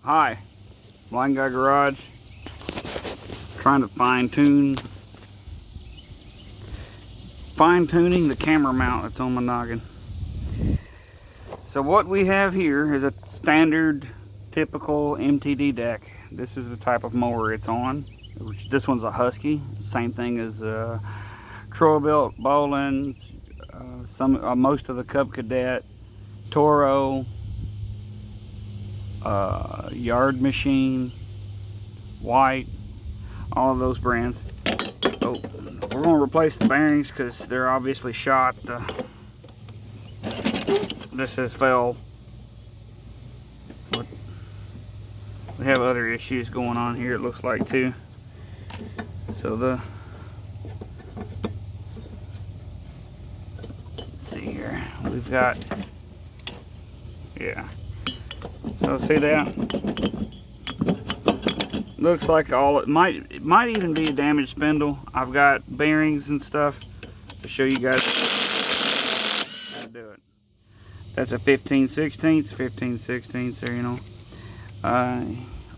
Hi, Blind Guy Garage. Trying to fine-tuning the camera mount that's on my noggin. So what we have here is a standard, typical MTD deck. This is the type of mower it's on. This one's a Husky, same thing as Troy-Bilt, Boland's, most of the Cub Cadet, Toro, Yard Machine, White, all of those brands. So we're going to replace the bearings because they're obviously shot. This has fell. But we have other issues going on here, it looks like, too. So let's see here, we've got, yeah. So see that? Looks like it might even be a damaged spindle. I've got bearings and stuff to show you guys how to do it. That's a 15/16 there, you know.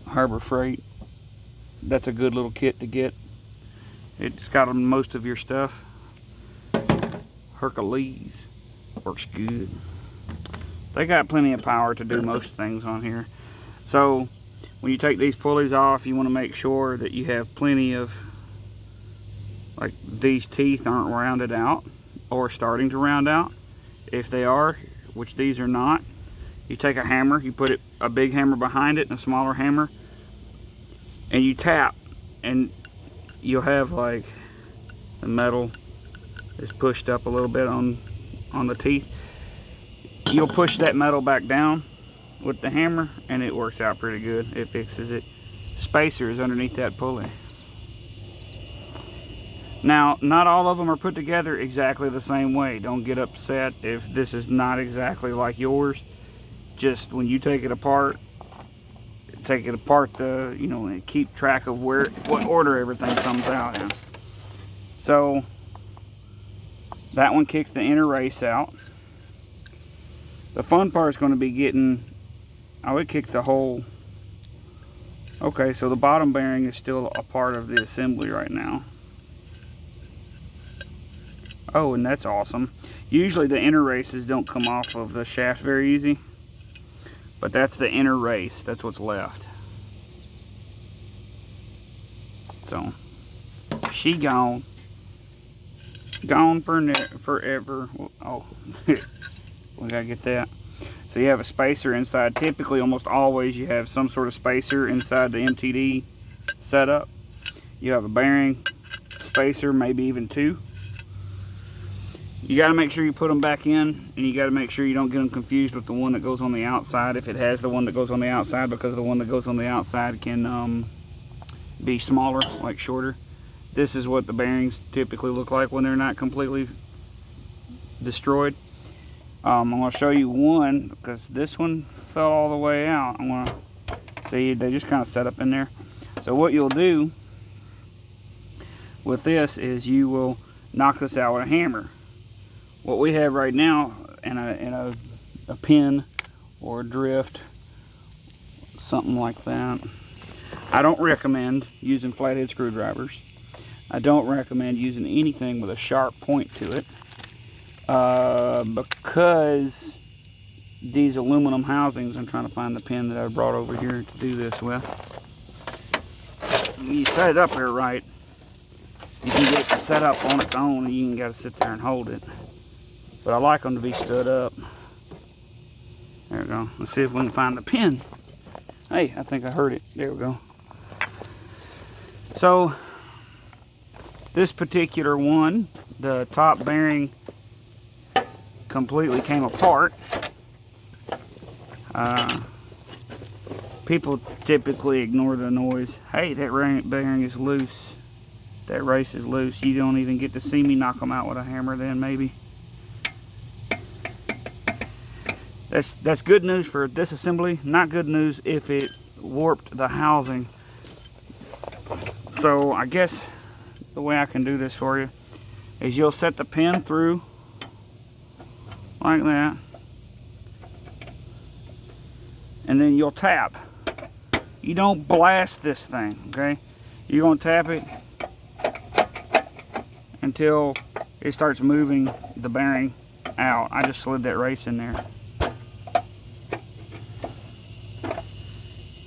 Harbor Freight. That's a good little kit to get. It's got most of your stuff. Hercules works good. They got plenty of power to do most things on here. So when you take these pulleys off, you want to make sure that you have plenty of, like, these teeth aren't rounded out or starting to round out. If they are, which these are not, you take a hammer, you put a big hammer behind it and a smaller hammer, and you tap, and you'll have, like, the metal is pushed up a little bit on the teeth. You'll push that metal back down with the hammer and it works out pretty good. It fixes it. Spacer is underneath that pulley. Now, not all of them are put together exactly the same way. Don't get upset if this is not exactly like yours. Just when you take it apart you know, and keep track of what order everything comes out in. So that one kicks the inner race out. The fun part is going to be getting, I would kick the whole, okay, so the bottom bearing is still a part of the assembly right now. Oh, and that's awesome. Usually the inner races don't come off of the shaft very easy, but that's the inner race, that's what's left. So, she gone forever. Oh, we gotta get that. So you have a spacer inside. Typically, almost always, you have some sort of spacer inside the MTD setup. You have a bearing, spacer, maybe even two. You got to make sure you put them back in, and you got to make sure you don't get them confused with the one that goes on the outside, if it has the one that goes on the outside, because the one that goes on the outside can be smaller, like shorter. This is what the bearings typically look like when they're not completely destroyed. I'm going to show you one, because this one fell all the way out. I'm going to see, they just kind of set up in there. So what you'll do with this is you will knock this out with a hammer. What we have right now in a pin or a drift, something like that. I don't recommend using flathead screwdrivers. I don't recommend using anything with a sharp point to it. Because these aluminum housings, I'm trying to find the pin that I brought over here to do this with. When you set it up here right, you can get it set up on its own, and you ain't got to sit there and hold it. But I like them to be stood up. There we go. Let's see if we can find the pin. Hey, I think I heard it. There we go. So this particular one, the top bearing completely came apart. People typically ignore the noise. Hey, that bearing is loose. That race is loose. You don't even get to see me knock them out with a hammer then, maybe. That's good news for this assembly. Not good news if it warped the housing. So I guess the way I can do this for you is you'll set the pin through like that, and then you'll tap You don't blast this thing, okay? You're gonna tap it until it starts moving the bearing out. I just slid that race in there.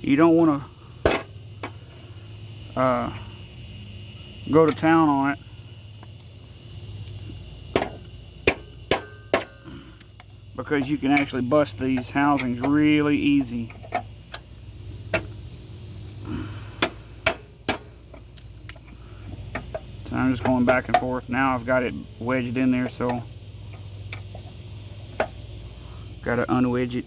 You don't want to go to town on it. Because you can actually bust these housings really easy. So I'm just going back and forth. Now I've got it wedged in there, so got to unwedge it.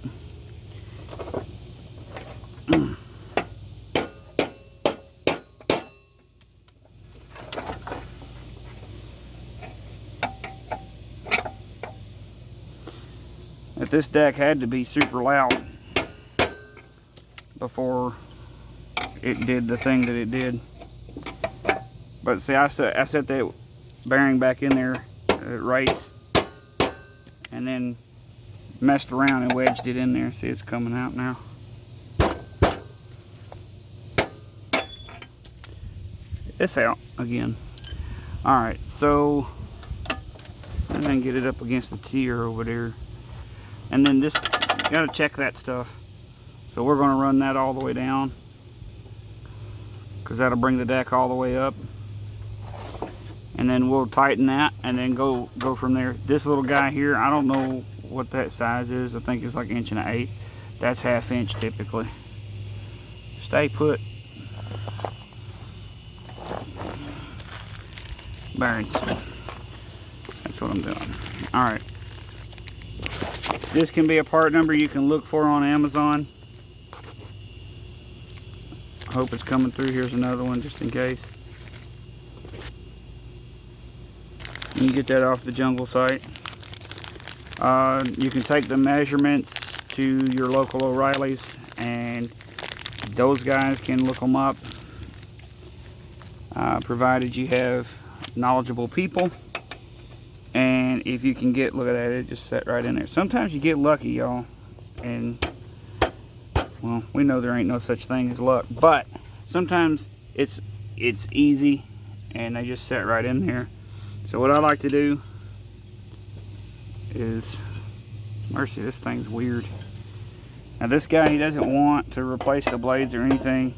If this deck had to be super loud before it did the thing that it did. But see, I set that bearing back in there at race, and then messed around and wedged it in there. See, it's coming out now. It's out again. Alright, so and then get it up against the tier over there. And then this, gotta check that stuff. So we're gonna run that all the way down, because that'll bring the deck all the way up. And then we'll tighten that and then go from there. This little guy here, I don't know what that size is. I think it's like 1 1/8 inch. That's 1/2 inch typically. Stay put. Bearings. That's what I'm doing. Alright. This can be a part number you can look for on Amazon. I hope it's coming through. Here's another one just in case. You can get that off the Jungle site. You can take the measurements to your local O'Reilly's, and those guys can look them up, provided you have knowledgeable people. And if you can get, look at that, it just set right in there. Sometimes you get lucky, y'all, and well, we know there ain't no such thing as luck, but sometimes it's easy and they just set right in there. So what I like to do is, mercy, this thing's weird. Now this guy, he doesn't want to replace the blades or anything.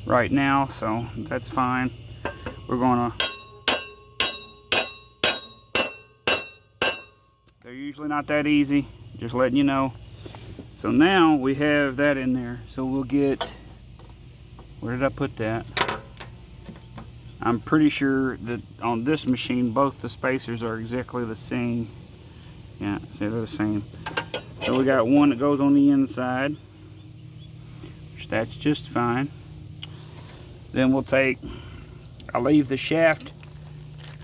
Right now, so that's fine. We're gonna, they're usually not that easy, just letting you know. So now we have that in there. So we'll get, where did I put that? I'm pretty sure that on this machine both the spacers are exactly the same. Yeah, see, they're the same. So we got one that goes on the inside, which that's just fine. Then we'll take, I'll leave the shaft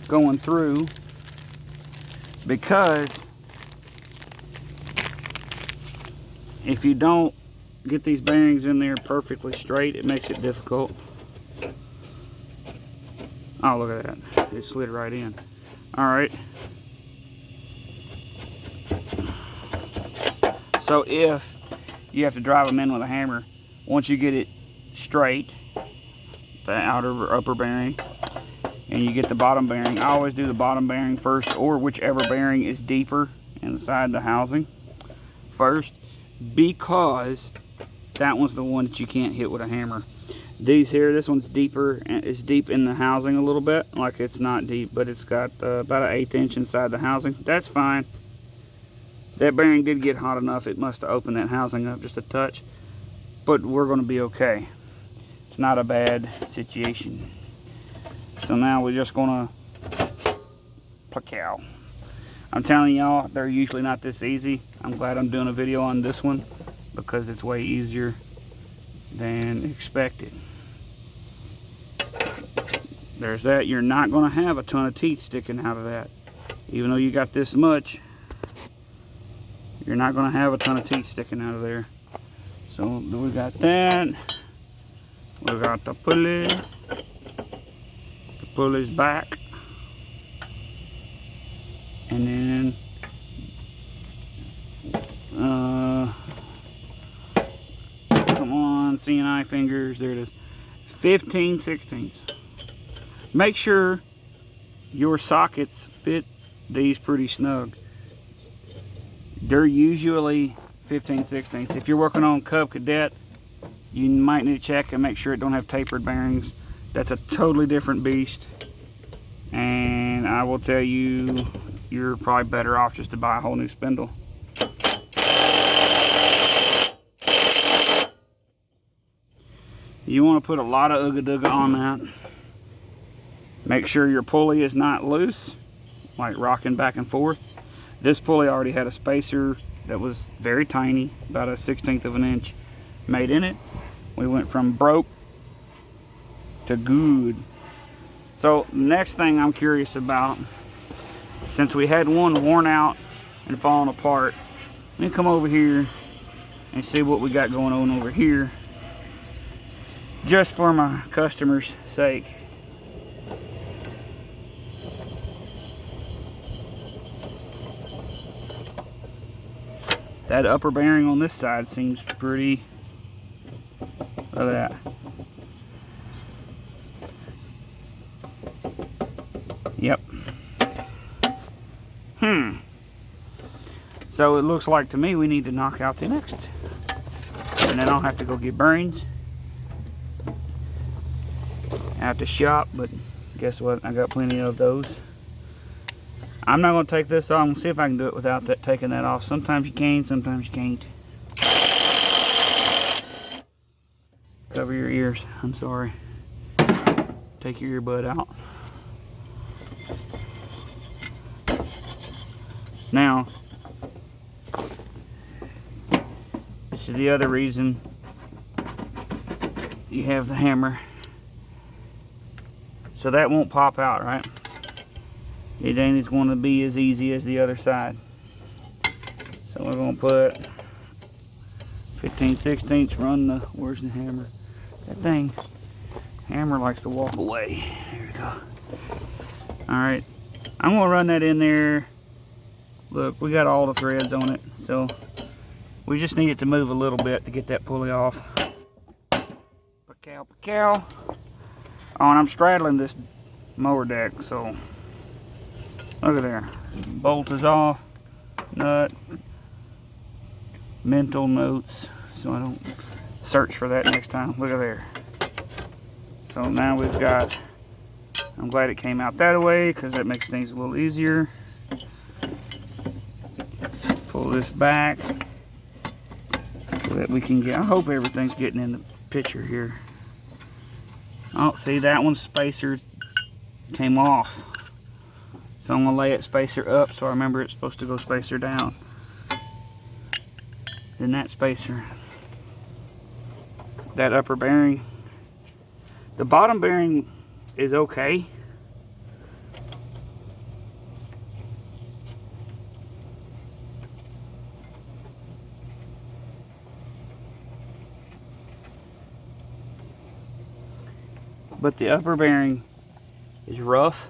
going through, because if you don't get these bearings in there perfectly straight, it makes it difficult. Oh, look at that. It slid right in. Alright. So if you have to drive them in with a hammer, once you get it straight, the outer or upper bearing, and you get the bottom bearing, I always do the bottom bearing first, or whichever bearing is deeper inside the housing first, because that one's the one that you can't hit with a hammer. These here, this one's deeper, and it's deep in the housing a little bit. Like, it's not deep, but it's got about an 1/8 inch inside the housing. That's fine. That bearing did get hot enough, it must have opened that housing up just a touch, but we're going to be okay. It's not a bad situation. So now we're just going to pluck-ow. I'm telling y'all, they're usually not this easy. I'm glad I'm doing a video on this one, because it's way easier than expected. There's that. You're not going to have a ton of teeth sticking out of that. Even though you got this much, you're not going to have a ton of teeth sticking out of there. So we got that. We got the pulley. The pulley's back. And then CNI fingers. There it is. 15/16. Make sure your sockets fit these pretty snug. They're usually 15/16. If you're working on Cub Cadet, you might need to check and make sure it don't have tapered bearings. That's a totally different beast. And I will tell you, you're probably better off just to buy a whole new spindle. You want to put a lot of ooga-dooga on that. Make sure your pulley is not loose, like rocking back and forth. This pulley already had a spacer that was very tiny, about a 1/16 of an inch made in it. We went from broke to good. So next thing I'm curious about, since we had one worn out and falling apart, let me come over here and see what we got going on over here, just for my customers' sake. That upper bearing on this side seems pretty, look at that. Yep. So it looks like to me we need to knock out the next. And then I'll have to go get bearings at the shop, but guess what? I got plenty of those. I'm not going to take this off. I'm going to see if I can do it without taking that off. Sometimes you can, sometimes you can't. Cover your ears. I'm sorry. Take your earbud out. Now, this is the other reason you have the hammer. So that won't pop out, right? It ain't going to be as easy as the other side. So we're going to put 15/16, run the, where's the hammer? That thing, hammer likes to walk away. There we go. Alright, I'm going to run that in there. Look, we got all the threads on it, so we just need it to move a little bit to get that pulley off. Pa-cow, pa-cow. Oh, and I'm straddling this mower deck, so look at there. Bolt is off. Nut. Mental notes, so I don't search for that next time. Look at there. So now we've got, I'm glad it came out that way because that makes things a little easier. Pull this back so that we can get, I hope everything's getting in the picture here. Oh, see, that one's spacer came off. So I'm going to lay it spacer up so I remember it's supposed to go spacer down. Then that spacer, that upper bearing, the bottom bearing is okay. But the upper bearing is rough,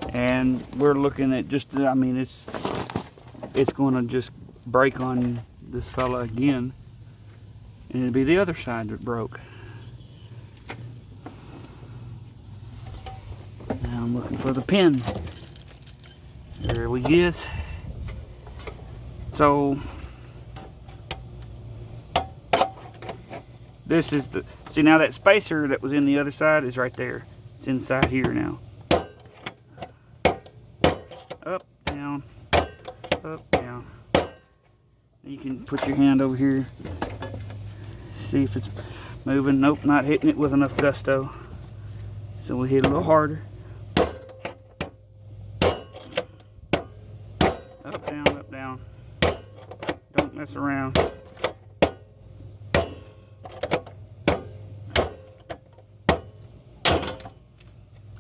and we're looking at just, I mean, it's going to just break on this fella again, and it'll be the other side that broke. Now I'm looking for the pin. There we go. So this is the, see, now that spacer that was in the other side is right there. It's inside here now. Up, down, up, down. You can put your hand over here, see if it's moving. Nope, not hitting it with enough gusto. So we hit a little harder. Up, down, up, down. Don't mess around.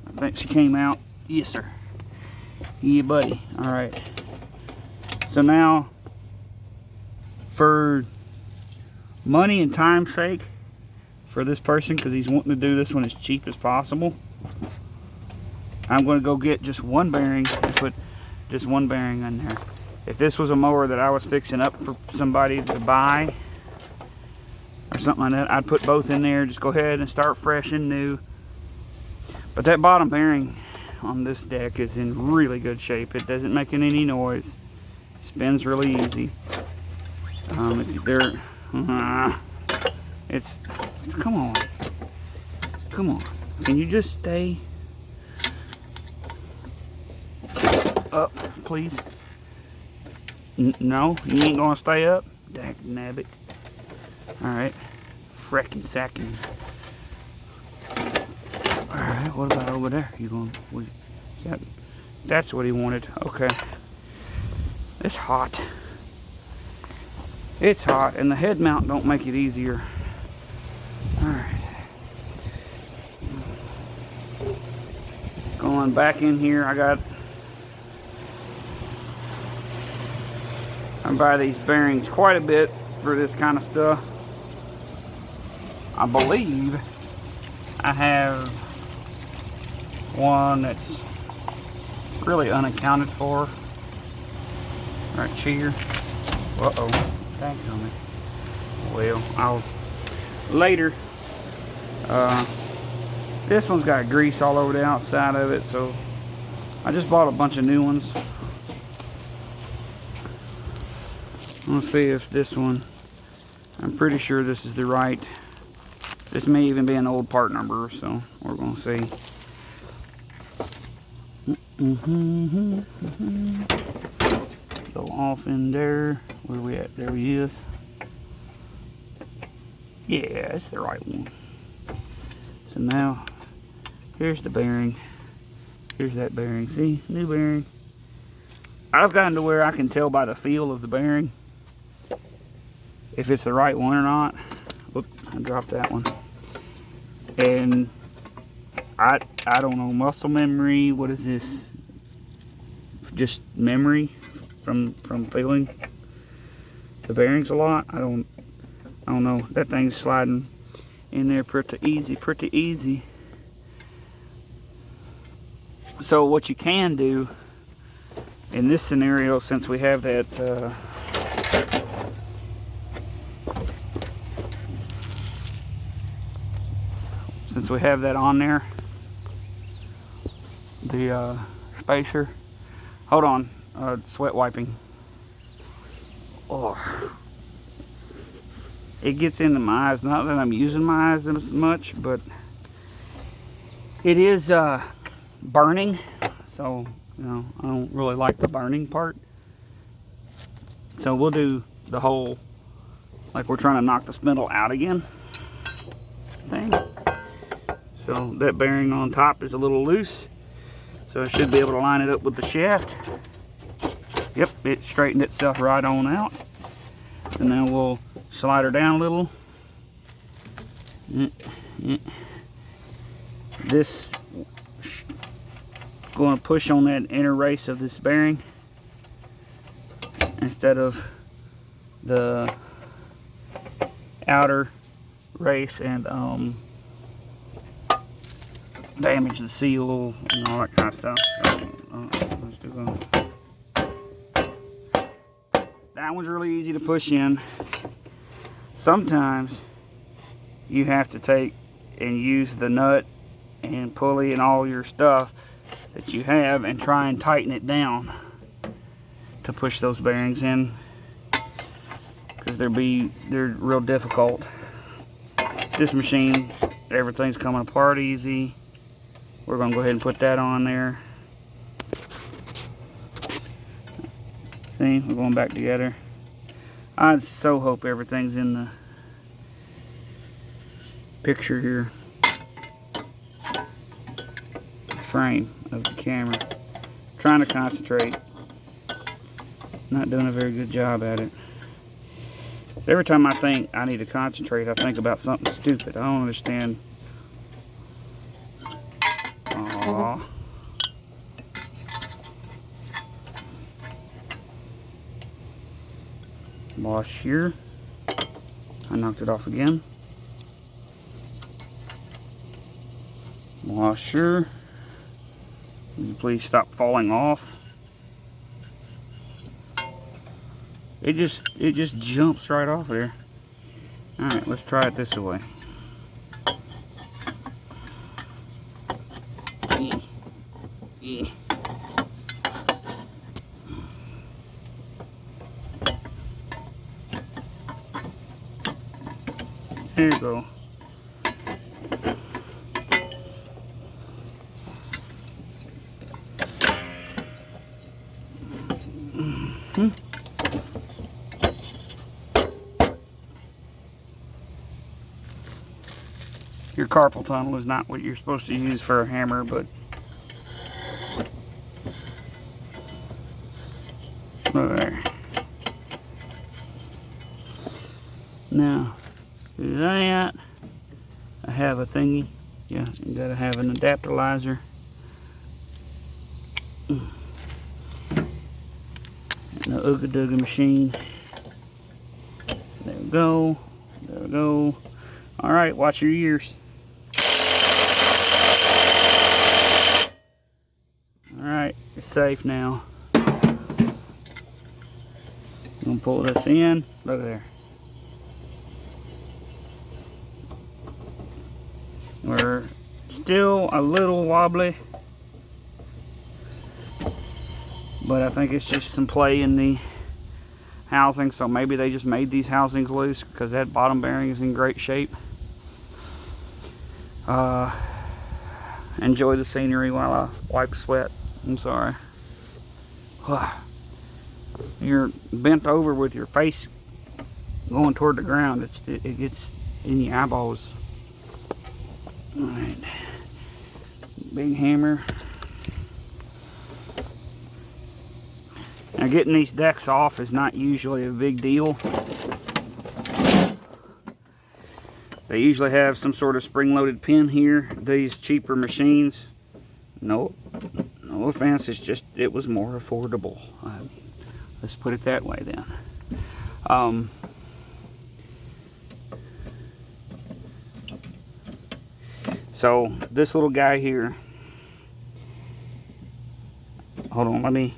I think she came out. Yes, sir. Yeah, buddy. All right. So now, for money and time's sake, for this person, because he's wanting to do this one as cheap as possible, I'm going to go get just one bearing and put just one bearing in there. If this was a mower that I was fixing up for somebody to buy, or something like that, I'd put both in there. Just go ahead and start fresh and new. But that bottom bearing on this deck is in really good shape. It doesn't make any noise. Spins really easy. If they're, it's, come on. Come on. Can you just stay up, please? No, you ain't gonna stay up? Dag nabbit. Alright. Frickin' sacking. Alright, what about over there? You going, what is that? That's what he wanted. Okay. It's hot. It's hot, and the head mount don't make it easier. Alright. Going back in here, I buy these bearings quite a bit for this kind of stuff. I believe I have one that's really unaccounted for right here. Uh-oh, thank you. Well, I'll later. This one's got grease all over the outside of it, so I just bought a bunch of new ones. Let's see if this one, I'm pretty sure this is the right, this may even be an old part number, so we're gonna see. Go off in there. Where we at? There he is. Yeah, it's the right one. So now, here's the bearing. Here's that bearing. See? New bearing. I've gotten to where I can tell by the feel of the bearing if it's the right one or not. Whoop, I dropped that one. And I don't know, muscle memory, what is this? Just memory from feeling the bearings a lot. I don't know. That thing's sliding in there pretty easy. So what you can do in this scenario, since we have that on there, the spacer. Hold on, sweat wiping. Oh, it gets into my eyes. Not that I'm using my eyes as much, but it is burning. So, you know, I don't really like the burning part. So we'll do the whole, like we're trying to knock the spindle out again thing. So that bearing on top is a little loose. So I should be able to line it up with the shaft. Yep, it straightened itself right on out. So now we'll slide her down a little. This going to push on that inner race of this bearing instead of the outer race, and damage the seal and all that kind of stuff. That one's really easy to push in. Sometimes you have to take and use the nut and pulley and all your stuff that you have and try and tighten it down to push those bearings in, because they're real difficult. This machine, everything's coming apart easy. We're gonna go ahead and put that on there. See, we're going back together. I so hope everything's in the picture here. Frame of the camera. Trying to concentrate. Not doing a very good job at it. Every time I think I need to concentrate, I think about something stupid. I don't understand. Aww. Washer. I knocked it off again. Washer. Will you please stop falling off? It just jumps right off there. Alright, let's try it this way. There you go. Your carpal tunnel is not what you're supposed to use for a hammer, but look there. Now, do that. I have a thingy. Yeah, you gotta have an adaptalizer. And the Ooga Dooga machine. There we go. There we go. Alright, watch your ears. Alright, it's safe now. I'm gonna pull this in. Look there. We're still a little wobbly, but I think it's just some play in the housing, so maybe they just made these housings loose because that bottom bearing is in great shape. Enjoy the scenery while I wipe sweat. I'm sorry. You're bent over with your face going toward the ground. It gets in your eyeballs. Alright, big hammer. Now getting these decks off is not usually a big deal. They usually have some sort of spring-loaded pin here. These cheaper machines, no offense, it's just, it was more affordable. Let's put it that way then. So this little guy here, hold on, let me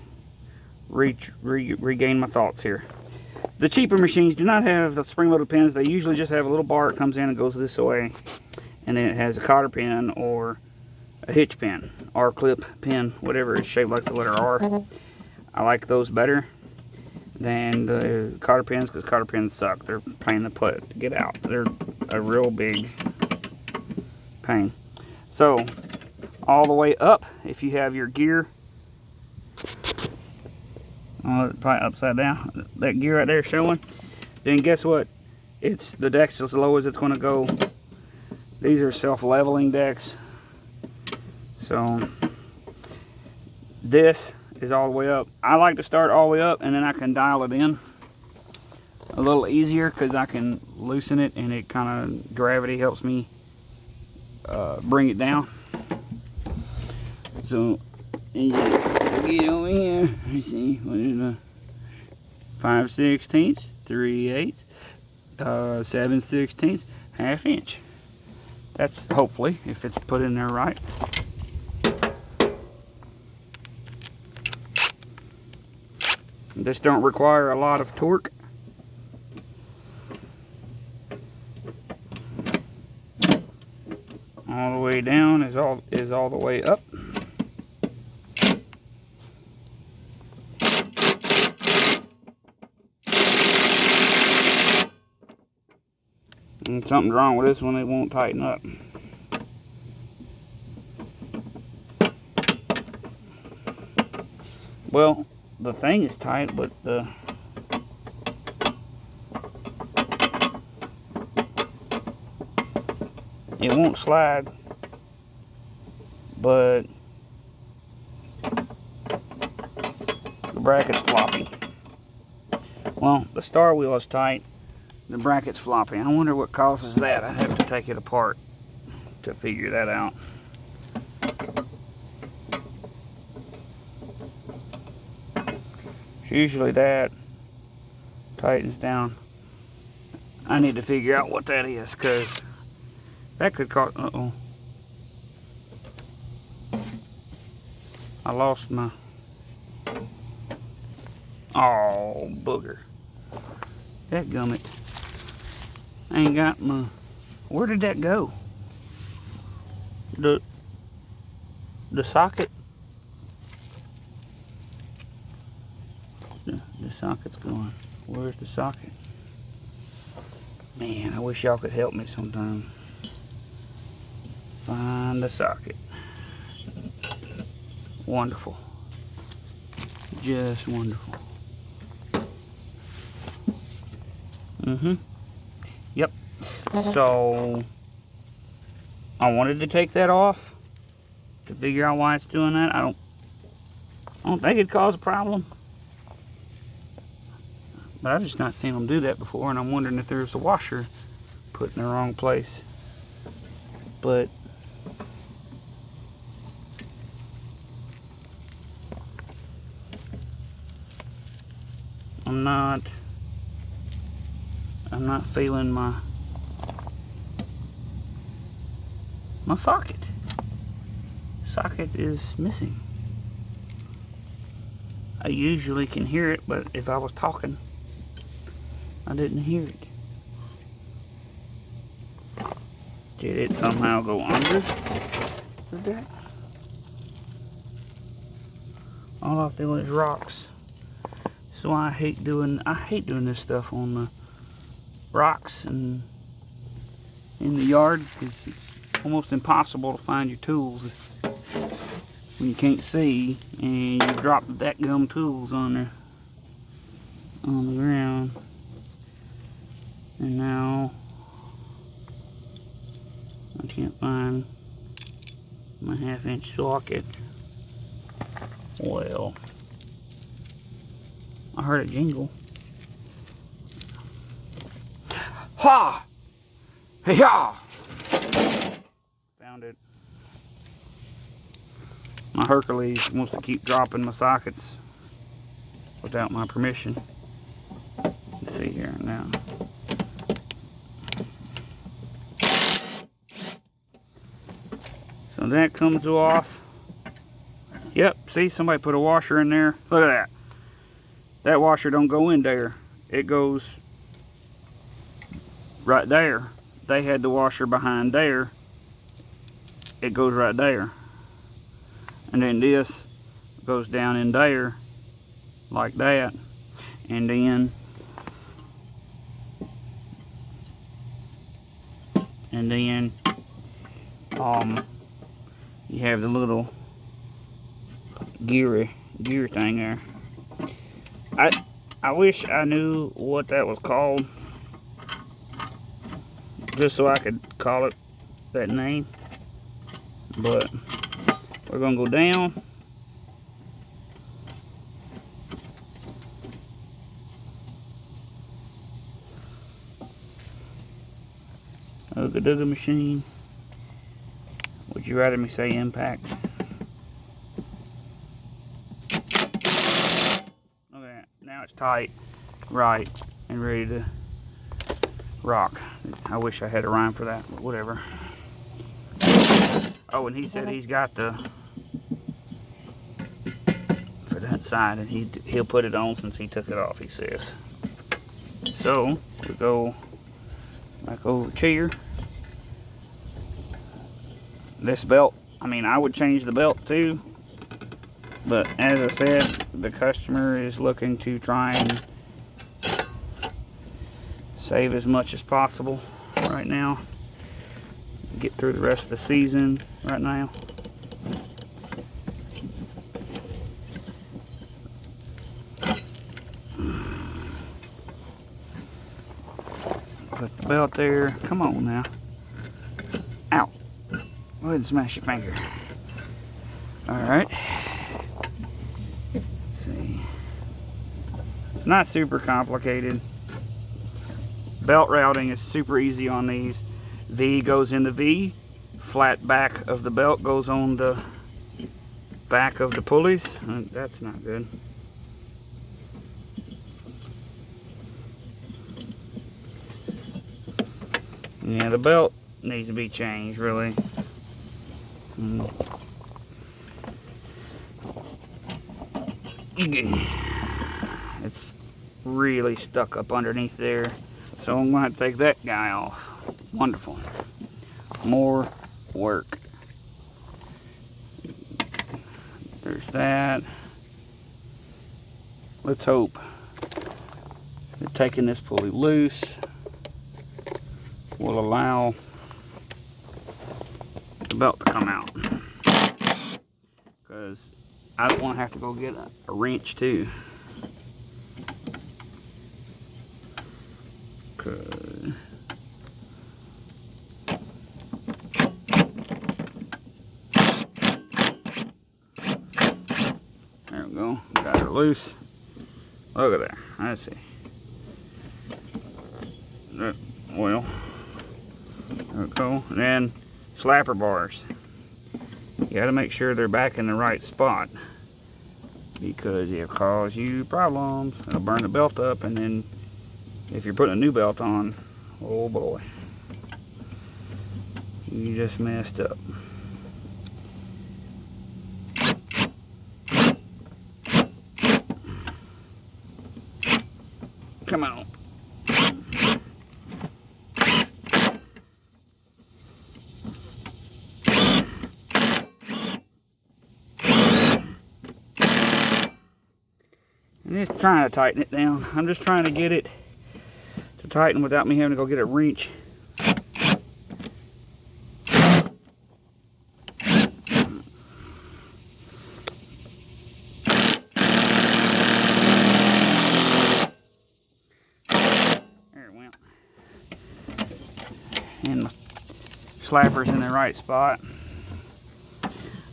regain my thoughts here. The cheaper machines do not have the spring-loaded pins. They usually just have a little bar that comes in and goes this way, and then it has a cotter pin or a hitch pin, or clip pin, whatever is shaped like the letter R. I like those better than the cotter pins because cotter pins suck. They're a pain to get out. They're a real big pain. So all the way up, if you have your gear, probably upside down, that gear right there showing, then guess what? It's the deck's as low as it's going to go. These are self-leveling decks, so this is all the way up. I like to start all the way up and then I can dial it in a little easier because I can loosen it and it kind of, gravity helps me bring it down. So get over here. I see what is a 5/16, 3/8, 7/16, ½ inch. That's hopefully if it's put in there right. This don't require a lot of torque. All the way down is all the way up. And something's wrong with this one, it won't tighten up. Well, the thing is tight, but it won't slide, but the bracket's floppy. Well, the star wheel is tight, the bracket's floppy. I wonder what causes that. I'd have to take it apart to figure that out. Usually that tightens down. I need to figure out what that is, because that could cause, uh-oh. I lost my, oh, booger. Dadgummit. I ain't got my... Where did that go? The socket? The socket's gone. Where's the socket? Man, I wish y'all could help me sometime. Find the socket. Wonderful. Just wonderful. Yep. So I wanted to take that off to figure out why it's doing that. I don't think it'd cause a problem. But I've just not seen them do that before, and I'm wondering if there's a washer put in the wrong place. But I'm not feeling my socket. Socket is missing. I usually can hear it, but if I was talking, I didn't hear it. Did it somehow go under the deck? All I feel is rocks. So I hate doing this stuff on the rocks and in the yard, because it's almost impossible to find your tools when you can't see and you drop the dadgum tools on the ground. And now I can't find my 1/2-inch socket. Well, I heard it jingle. Ha! Hey-ya! Found it. My Hercules wants to keep dropping my sockets without my permission. Let's see here now. So that comes off. Yep, see, somebody put a washer in there. Look at that. That washer don't go in there. It goes right there. They had the washer behind there. It goes right there. And then this goes down in there like that. And then you have the little gear thing there. I wish I knew what that was called, just so I could call it that name. But we're gonna go down. Ooga dooga machine. Would you rather me say impact? Okay, now it's tight, right, and ready to rock. I wish I had a rhyme for that, but whatever. Oh, and he said he's got the for that side, and he'll put it on since he took it off, he says. So we go back over here. This belt, I mean, I would change the belt too, but as I said, the customer is looking to try and save as much as possible right now, get through the rest of the season right now. Put the belt there. Come on now. Ow. Go ahead and smash your finger. Alright. Let's see. It's not super complicated. Belt routing is super easy on these. V goes in the V. Flat back of the belt goes on the back of the pulleys. That's not good. Yeah, the belt needs to be changed, really. It's really stuck up underneath there. So I'm going to have to take that guy off. Wonderful. More work. There's that. Let's hope that taking this pulley loose will allow the belt to come out. Because I don't want to have to go get a wrench too. Okay. There we go. Got her loose. Look at there. Let's see. Well, there we go. And then slapper bars. You got to make sure they're back in the right spot, because it'll cause you problems. It'll burn the belt up, and then if you're putting a new belt on, oh boy, you just messed up. Come on. I'm just trying to tighten it down. I'm just trying to get it to tighten without me having to go get a wrench. There it went. And the slapper's in the right spot.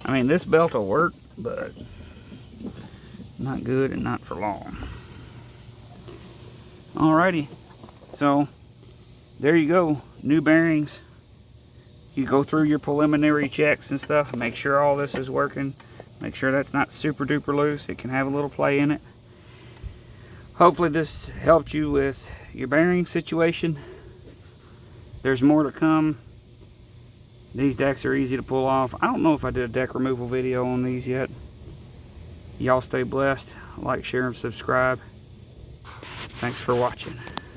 I mean, this belt will work, but not good and not for long. Alrighty, so there you go. New bearings. You go through your preliminary checks and stuff and make sure all this is working. Make sure that's not super duper loose. It can have a little play in it. Hopefully this helped you with your bearing situation. There's more to come. These decks are easy to pull off. I don't know if I did a deck removal video on these yet. Y'all stay blessed. Like, share, and subscribe. Thanks for watching.